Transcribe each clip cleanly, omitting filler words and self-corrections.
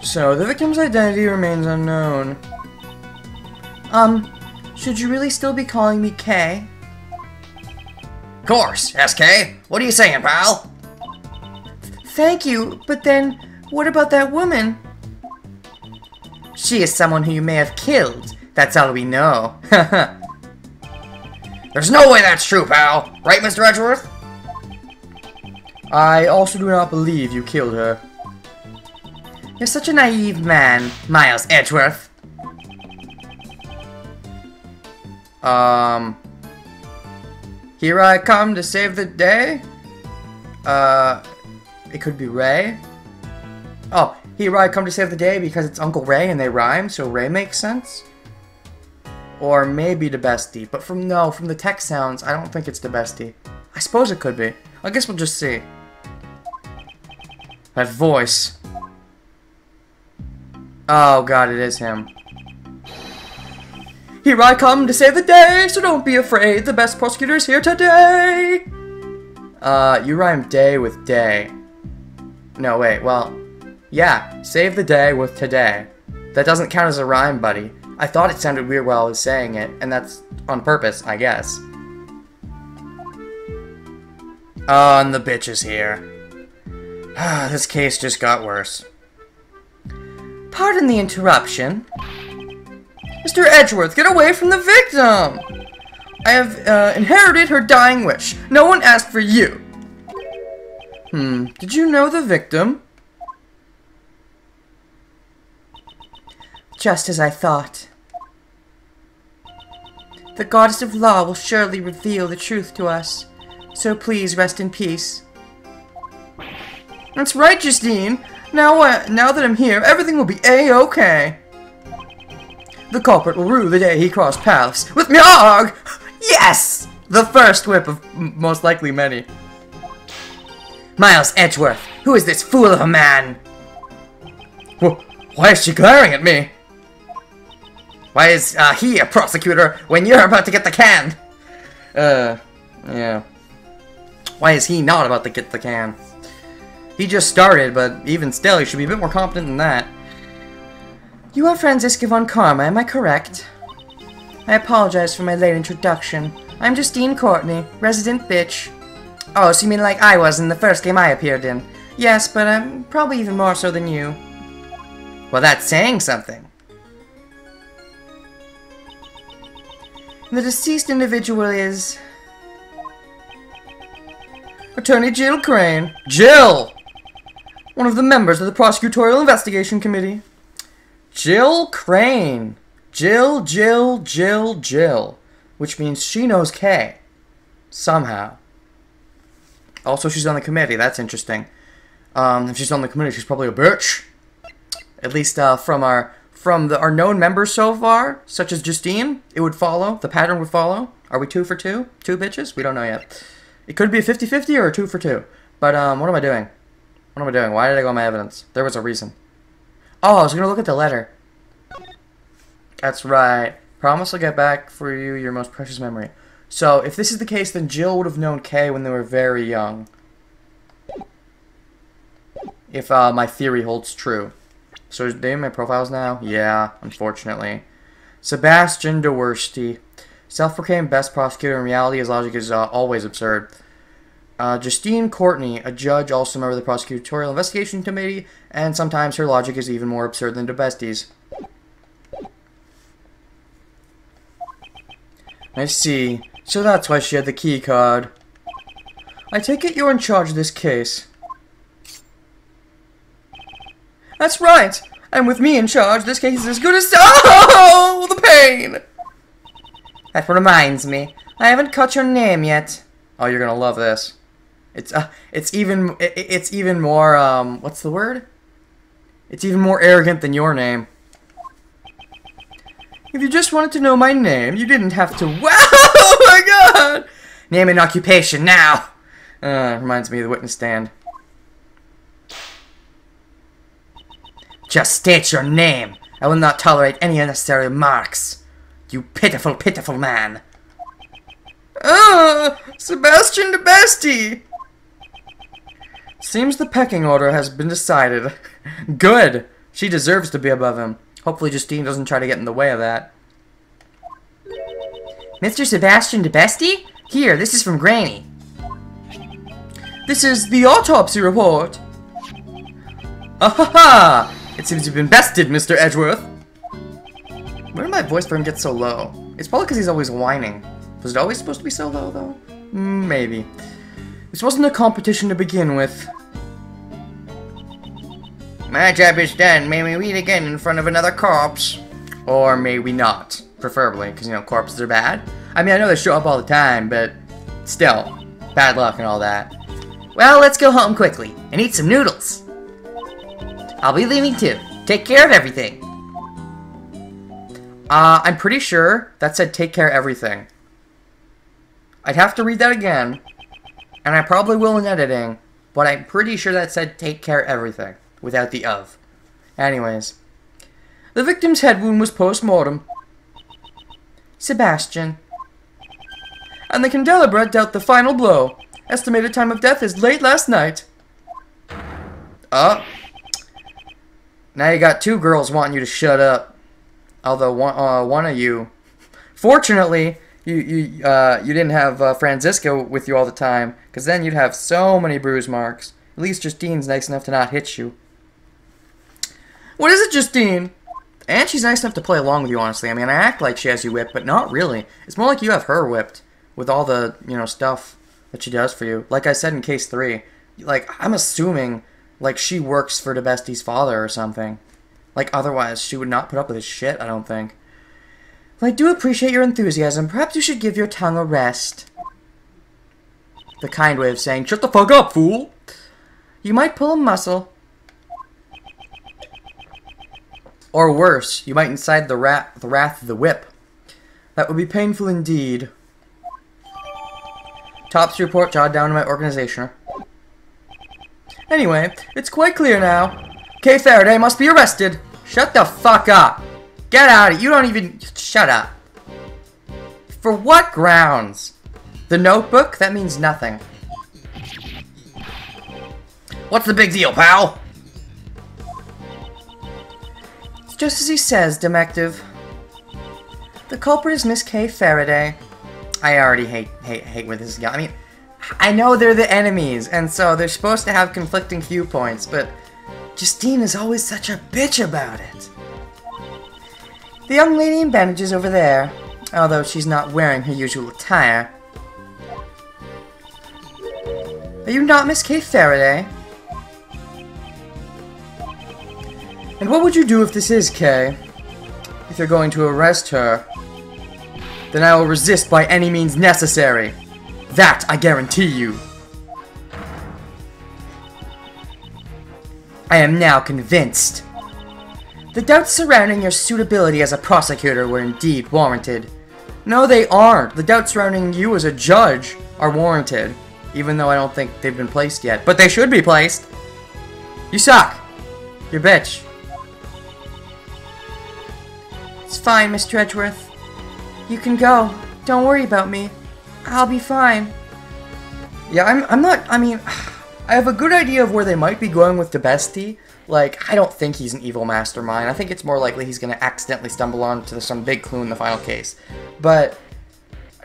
So, the victim's identity remains unknown. Should you really still be calling me K? Course, SK. What are you saying, pal? Thank you, but then, what about that woman? She is someone who you may have killed. That's all we know. There's no way that's true, pal. Right, Mr. Edgeworth? I also do not believe you killed her. You're such a naive man, Miles Edgeworth. Here I come to save the day? It could be Ray. Oh, here I come to save the day because it's Uncle Ray and they rhyme, so Ray makes sense? Or maybe the bestie, but from the text sounds, I don't think it's the bestie. I suppose it could be. I guess we'll just see. That voice. Oh god, it is him. Here I come to save the day, so don't be afraid, the best prosecutor is here today! You rhyme day with day. No, wait, well, yeah, save the day with today. That doesn't count as a rhyme, buddy. I thought it sounded weird while I was saying it, and that's on purpose, I guess. Oh, and the bitch is here. This case just got worse. Pardon the interruption. Mr. Edgeworth, get away from the victim! I have inherited her dying wish. No one asked for you. Did you know the victim? Just as I thought. The goddess of law will surely reveal the truth to us. So please rest in peace. That's right, Justine. Now that I'm here, everything will be A-okay. The culprit will rue the day he crossed paths with Mjog! Yes! The first whip of most likely many. Miles Edgeworth, who is this fool of a man? Why is she glaring at me? Why is he a prosecutor when you're about to get the can? Yeah. Why is he not about to get the can? He just started, but even still, he should be a bit more competent than that. You are Franziska von Karma, am I correct? I apologize for my late introduction. I'm Justine Courtney, resident bitch. Oh, so you mean like I was in the first game I appeared in? Yes, but I'm probably even more so than you. Well, that's saying something. The deceased individual is... Attorney Jill Crane. Jill! One of the members of the Prosecutorial Investigation Committee. Jill Crane. Jill. Which means she knows K. Somehow. Also, she's on the committee. That's interesting. If she's on the committee, she's probably a bitch. At least from our known members so far, such as Justine, it would follow. The pattern would follow. Are we 2 for 2? 2 bitches? We don't know yet. It could be a 50-50 or a 2 for 2. But, what am I doing? What am I doing? Why did I go on my evidence? There was a reason. Oh, I was going to look at the letter. That's right. Promise I'll get back for you your most precious memory. So, if this is the case, then Jill would have known Kay when they were very young. If my theory holds true. So, is they in my profiles now? Yeah, unfortunately. Sebastian DeWorsty. Self-proclaimed best prosecutor. In reality, his logic is always absurd. Justine Courtney, a judge, also a member of the Prosecutorial Investigation Committee, and sometimes her logic is even more absurd than DeBestie's. I see. So that's why she had the key card. I take it you're in charge of this case. That's right! And with me in charge, this case is as good as... Oh! The pain! That reminds me. I haven't cut your name yet. Oh, you're gonna love this. It's even more, what's the word? It's even more arrogant than your name. If you just wanted to know my name, you didn't have to... Wow! Oh my god! Name and occupation, now! Reminds me of the witness stand. Just state your name. I will not tolerate any unnecessary remarks. You pitiful, pitiful man. Sebastian DeBestie! Seems the pecking order has been decided. Good. She deserves to be above him. Hopefully Justine doesn't try to get in the way of that. Mr. Sebastian DeBesty? Here, this is from Granny. This is the autopsy report. Ah-ha-ha! It seems you've been bested, Mr. Edgeworth. Where did my voice for him get so low? It's probably because he's always whining. Was it always supposed to be so low, though? Maybe. This wasn't a competition to begin with. My job is done. May we meet again in front of another corpse? Or may we not? Preferably, because, you know, corpses are bad. I mean, I know they show up all the time, but still, bad luck and all that. Well, let's go home quickly and eat some noodles. I'll be leaving too. Take care of everything. I'm pretty sure that said take care of everything. I'd have to read that again, and I probably will in editing, but I'm pretty sure that said take care of everything, without the of. Anyways. The victim's head wound was post-mortem. Sebastian. And the candelabra dealt the final blow. Estimated time of death is late last night. Oh. Now you got two girls wanting you to shut up. Although one of you, fortunately, you didn't have Francisco with you all the time, because then you'd have so many bruise marks. At least Justine's nice enough to not hit you. What is it, Justine? And she's nice enough to play along with you, honestly. I mean, I act like she has you whipped, but not really. It's more like you have her whipped with all the, you know, stuff that she does for you. Like I said in case 3, like, I'm assuming, like, she works for DeBestie's father or something. Like, otherwise, she would not put up with his shit, I don't think. Well, I do appreciate your enthusiasm. Perhaps you should give your tongue a rest. The kind way of saying, shut the fuck up, fool! You might pull a muscle. Or worse, you might incite the wrath of the whip. That would be painful indeed. Autopsy report jotted down in my organizationer. Anyway, it's quite clear now. Kay Faraday must be arrested. Shut the fuck up. Get out of it. You don't even... Shut up. For what grounds? The notebook? That means nothing. What's the big deal, pal? It's just as he says, Demective. The culprit is Miss Kay Faraday. I already hate where this is going. I mean, I know they're the enemies, and so they're supposed to have conflicting viewpoints, but Justine is always such a bitch about it. The young lady in bandages over there, although she's not wearing her usual attire. Are you not Miss Kay Faraday? And what would you do if this is Kay? If you're going to arrest her, then I will resist by any means necessary. That I guarantee you. I am now convinced. The doubts surrounding your suitability as a prosecutor were indeed warranted. No, they aren't. The doubts surrounding you as a judge are warranted. Even though I don't think they've been placed yet. But they should be placed. You suck. You're a bitch. It's fine, Mr. Edgeworth. You can go. Don't worry about me. I'll be fine. Yeah, I'm not, I mean, I have a good idea of where they might be going with DeBestie. Like, I don't think he's an evil mastermind. I think it's more likely he's going to accidentally stumble onto some big clue in the final case. But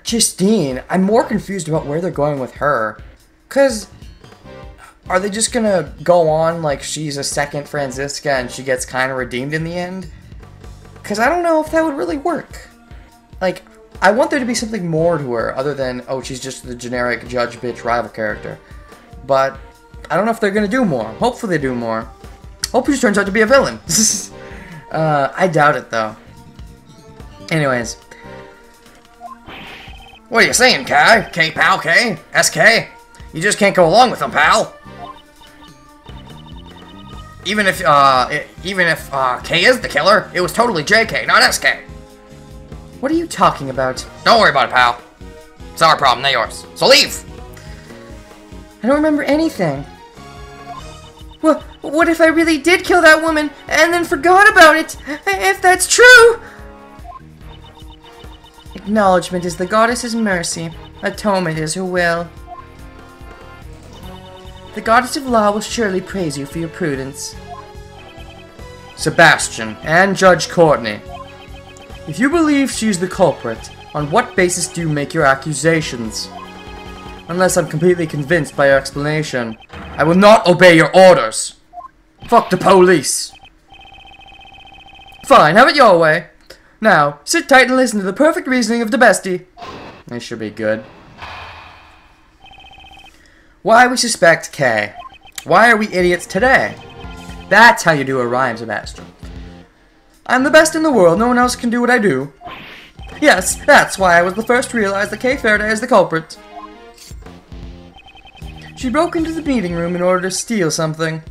Justine, I'm more confused about where they're going with her. Because are they just going to go on like she's a second Francisca and she gets kind of redeemed in the end? Because I don't know if that would really work. Like, I want there to be something more to her other than, oh, she's just the generic judge bitch rival character. But I don't know if they're going to do more. Hopefully they do more. Hopefully she turns out to be a villain. I doubt it, though. Anyways. What are you saying, K? K, pal, K? SK? You just can't go along with them, pal. Even if K is the killer, it was totally JK, not SK. What are you talking about? Don't worry about it, pal. It's our problem, not yours. So leave! I don't remember anything. Well, what if I really did kill that woman and then forgot about it? If that's true! Acknowledgement is the goddess's mercy. Atonement is her will. The goddess of law will surely praise you for your prudence. Sebastian, and Judge Courtney. If you believe she's the culprit, on what basis do you make your accusations? Unless I'm completely convinced by your explanation, I will not obey your orders. Fuck the police. Fine, have it your way. Now, sit tight and listen to the perfect reasoning of the bestie. This should be good. Why we suspect Kay. Why are we idiots today? That's how you do a rhyme, Sebastian. I'm the best in the world, no one else can do what I do. Yes, that's why I was the first to realize that Kay Faraday is the culprit. She broke into the meeting room in order to steal something.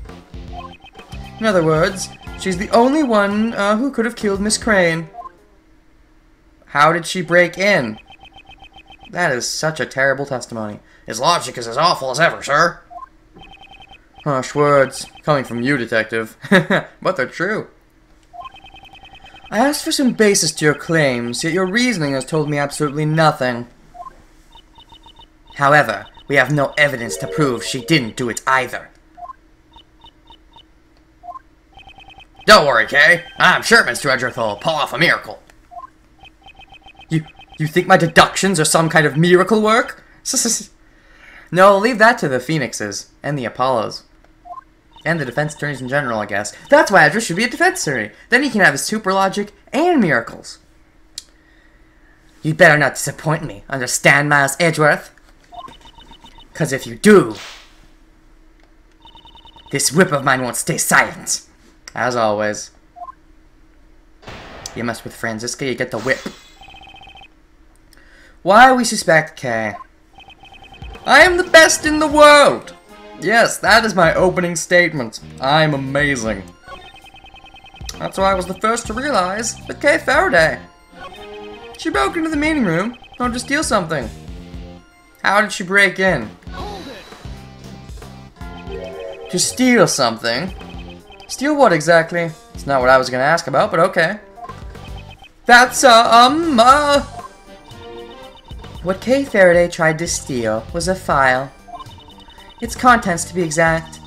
In other words, she's the only one who could have killed Miss Crane. How did she break in? That is such a terrible testimony. His logic is as awful as ever, sir. Harsh words, coming from you, detective. But they're true. I asked for some basis to your claims, yet your reasoning has told me absolutely nothing. However, we have no evidence to prove she didn't do it either. Don't worry, Kay. I'm sure Mr. Edgeworth will pull off a miracle. You think my deductions are some kind of miracle work? No, leave that to the Phoenixes and the Apollos. And the defense attorneys in general, I guess. That's why Edgeworth should be a defense attorney. Then he can have his super logic and miracles. You'd better not disappoint me. Understand, Miles Edgeworth? 'Cause if you do, this whip of mine won't stay silent. As always. You mess with Franziska, you get the whip. Why we suspect Kay. I am the best in the world! Yes, that is my opening statement. I'm amazing. That's why I was the first to realize that Kay Faraday. She broke into the meeting room in order to steal something. How did she break in? To steal something? Steal what exactly? It's not what I was gonna ask about, but okay. That's, What Kay Faraday tried to steal was a file. Its contents, to be exact.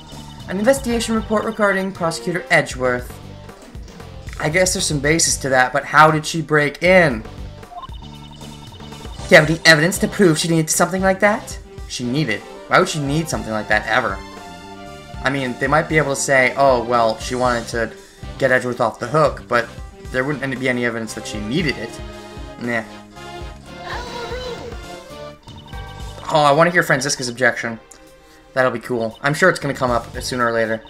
An investigation report regarding Prosecutor Edgeworth. I guess there's some basis to that, but how did she break in? Do you have any evidence to prove she needed something like that? She needed. Why would she need something like that ever? I mean, they might be able to say, oh, well, she wanted to get Edgeworth off the hook, but there wouldn't be any evidence that she needed it. Nah. Oh, I want to hear Franziska's objection. That'll be cool. I'm sure it's going to come up sooner or later.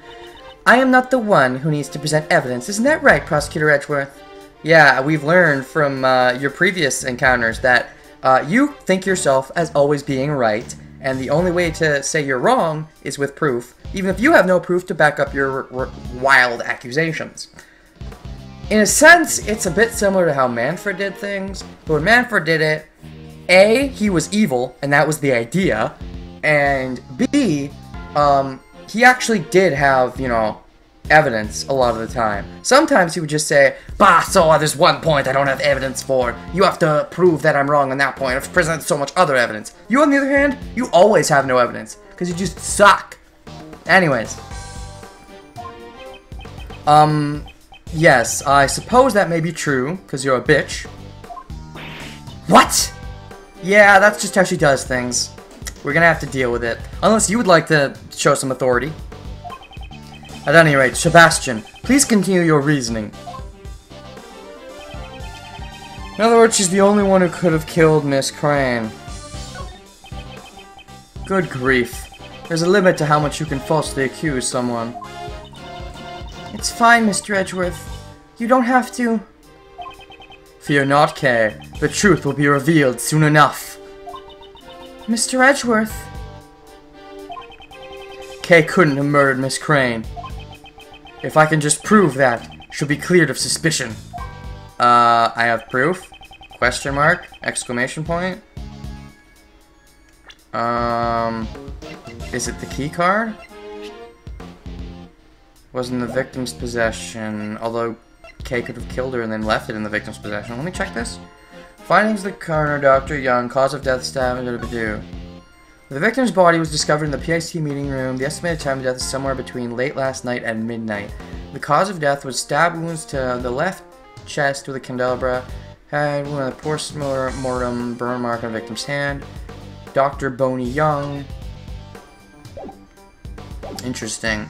I am not the one who needs to present evidence. Isn't that right, Prosecutor Edgeworth? Yeah, we've learned from your previous encounters that you think yourself as always being right, and the only way to say you're wrong is with proof, even if you have no proof to back up your wild accusations. In a sense, it's a bit similar to how Manfred did things, but when Manfred did it, A, he was evil, and that was the idea, and B, he actually did have, you know, evidence a lot of the time. Sometimes he would just say, bah, so there's one point I don't have evidence for. You have to prove that I'm wrong on that point. I've presented so much other evidence. You, on the other hand, you always have no evidence, because you just suck. Anyways. Yes, I suppose that may be true, because you're a bitch. What? Yeah, that's just how she does things. We're gonna have to deal with it. Unless you would like to show some authority. At any rate, Sebastian, please continue your reasoning. In other words, she's the only one who could have killed Miss Crane. Good grief. There's a limit to how much you can falsely accuse someone. It's fine, Mr. Edgeworth. You don't have to. Fear not, Kay. The truth will be revealed soon enough. Mr. Edgeworth. Kay couldn't have murdered Miss Crane. If I can just prove that, she'll be cleared of suspicion. I have proof? Question mark? Exclamation point? Is it the key card? Was in the victim's possession, although Kay could have killed her and then left it in the victim's possession. Let me check this. Findings of the coroner, Dr. Young, cause of death, stabbing, due. The victim's body was discovered in the PIC meeting room. The estimated time of death is somewhere between late last night and midnight. The cause of death was stab wounds to the left chest with a candelabra. Had one of the post-mortem burn mark on the victim's hand. Dr. Boney Young. Interesting.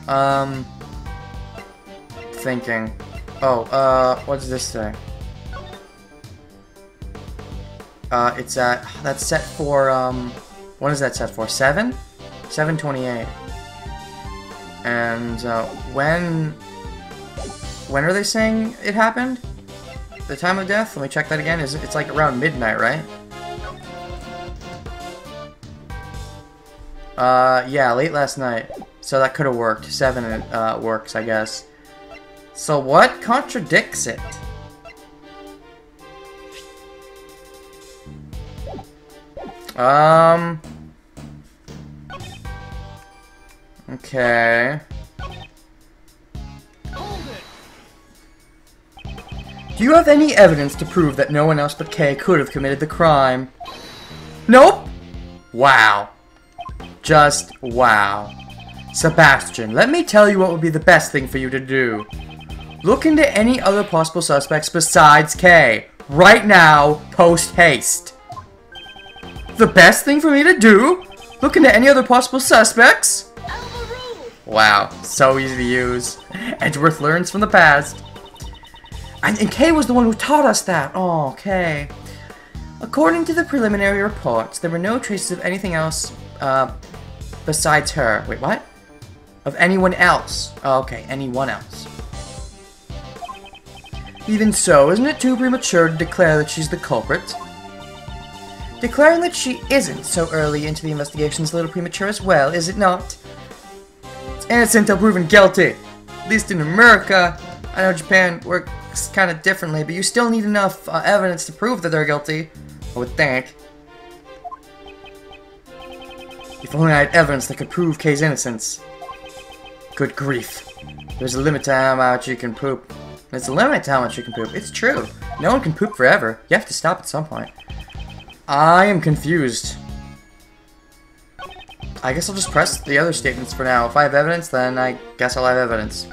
Thinking. Oh, what does this say? It's at, that's set for, what is that set for? 7? 7:28. And, when are they saying it happened? The time of death? Let me check that again. It's like around midnight, right? Yeah, late last night. So that could have worked. 7 works, I guess. So what contradicts it? Okay. Do you have any evidence to prove that no one else but Kay could have committed the crime? Nope! Wow. Just wow. Sebastian, let me tell you what would be the best thing for you to do. Look into any other possible suspects besides Kay. Right now, post-haste. The best thing for me to do? Look into any other possible suspects? Wow, so easy to use. Edgeworth learns from the past. And Kay was the one who taught us that. Oh, Kay. According to the preliminary reports, there were no traces of anything else besides her. Wait, what? Of anyone else. Oh, okay, anyone else. Even so, isn't it too premature to declare that she's the culprit? Declaring that she isn't so early into the investigation is a little premature as well, is it not? It's innocent until proven guilty. At least in America. I know Japan works kind of differently, but you still need enough evidence to prove that they're guilty, I would think. If only I had evidence that could prove Kay's innocence. Good grief. There's a limit to how much you can poop. There's a limit to how much you can poop. It's true. No one can poop forever. You have to stop at some point. I am confused. I guess I'll just press the other statements for now. If I have evidence, then I guess I'll have evidence.